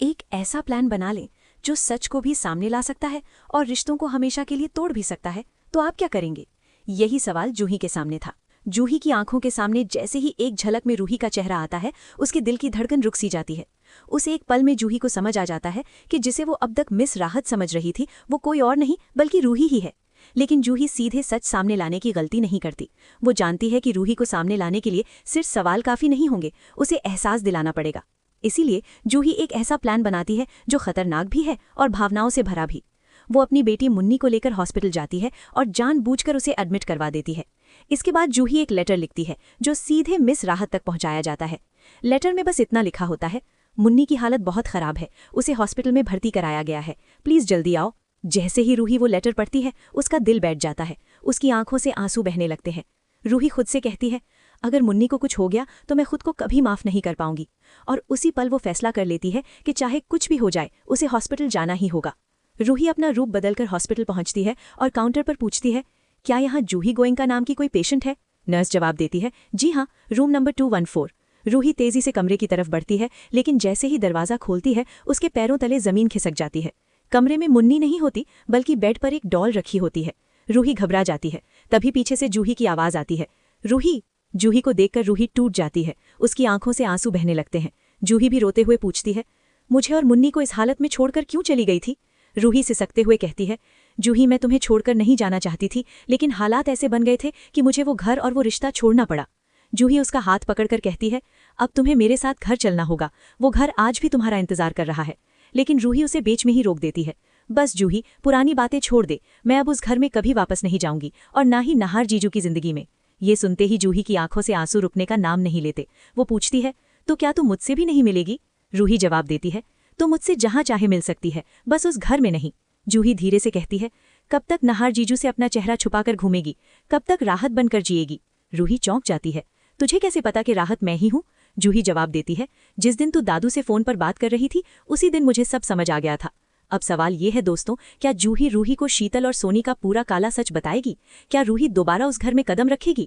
एक ऐसा प्लान बना लें जो सच को भी सामने ला सकता है और रिश्तों को हमेशा के लिए तोड़ भी सकता है, तो आप क्या करेंगे? यही सवाल जूही के सामने था। जूही की आंखों के सामने जैसे ही एक झलक में रूही का चेहरा आता है, उसके दिल की धड़कन रुक सी जाती है। उस एक पल में जूही को समझ आ जाता है कि जिसे वो अब तक मिस राहत समझ रही थी वो कोई और नहीं बल्कि रूही ही है। लेकिन जूही सीधे सच सामने लाने की गलती नहीं करती। वो जानती है कि रूही को सामने लाने के लिए सिर्फ सवाल काफ़ी नहीं होंगे, उसे एहसास दिलाना पड़ेगा। इसीलिए जूही एक ऐसा प्लान बनाती है जो खतरनाक भी है और भावनाओं से भरा भी। वो अपनी बेटी मुन्नी को लेकर हॉस्पिटल जाती है और जानबूझकर उसे एडमिट करवा देती है। इसके बाद जूही एक लेटर लिखती है जो सीधे मिस राहत तक पहुंचाया जाता है। लेटर में बस इतना लिखा होता है, मुन्नी की हालत बहुत खराब है, उसे हॉस्पिटल में भर्ती कराया गया है, प्लीज जल्दी आओ। जैसे ही रूही वो लेटर पढ़ती है, उसका दिल बैठ जाता है, उसकी आंखों से आंसू बहने लगते हैं। रूही खुद से कहती है, अगर मुन्नी को कुछ हो गया तो मैं खुद को कभी माफ नहीं कर पाऊंगी। और उसी पल वो फैसला कर लेती है कि चाहे कुछ भी हो जाए उसे हॉस्पिटल जाना ही होगा। रूही अपना रूप बदलकर हॉस्पिटल पहुंचती है और काउंटर पर पूछती है, क्या यहाँ जूही गोयनका नाम की कोई पेशेंट है? नर्स जवाब देती है, जी हाँ, रूम नंबर 214। रूही तेजी से कमरे की तरफ बढ़ती है, लेकिन जैसे ही दरवाज़ा खोलती है उसके पैरों तले जमीन खिसक जाती है। कमरे में मुन्नी नहीं होती बल्कि बेड पर एक डॉल रखी होती है। रूही घबरा जाती है। तभी पीछे से जूही की आवाज़ आती है, रूही। जूही को देखकर रूही टूट जाती है, उसकी आंखों से आंसू बहने लगते हैं। जूही भी रोते हुए पूछती है, मुझे और मुन्नी को इस हालत में छोड़कर क्यों चली गई थी? रूही सिसकते हुए कहती है, जूही, मैं तुम्हें छोड़कर नहीं जाना चाहती थी, लेकिन हालात ऐसे बन गए थे कि मुझे वो घर और वो रिश्ता छोड़ना पड़ा। जूही उसका हाथ पकड़कर कहती है, अब तुम्हें मेरे साथ घर चलना होगा, वो घर आज भी तुम्हारा इंतजार कर रहा है। लेकिन रूही उसे बीच में ही रोक देती है, बस जूही, पुरानी बातें छोड़ दे, मैं अब उस घर में कभी वापस नहीं जाऊंगी और ना ही नाहर जीजू की जिंदगी में। ये सुनते ही जूही की आंखों से आंसू रुकने का नाम नहीं लेते। वो पूछती है, तो क्या तुम मुझसे भी नहीं मिलेगी? रूही जवाब देती है, तो मुझसे जहां चाहे मिल सकती है, बस उस घर में नहीं। जूही धीरे से कहती है, कब तक नाहर जीजू से अपना चेहरा छुपाकर घूमेगी, कब तक राहत बनकर जिएगी? रूही चौंक जाती है, तुझे कैसे पता कि राहत मैं ही हूँ? जूही जवाब देती है, जिस दिन तू दादू से फोन पर बात कर रही थी उसी दिन मुझे सब समझ आ गया था। अब सवाल ये है दोस्तों, क्या जूही रूही को शीतल और सोनी का पूरा काला सच बताएगी? क्या रूही दोबारा उस घर में कदम रखेगी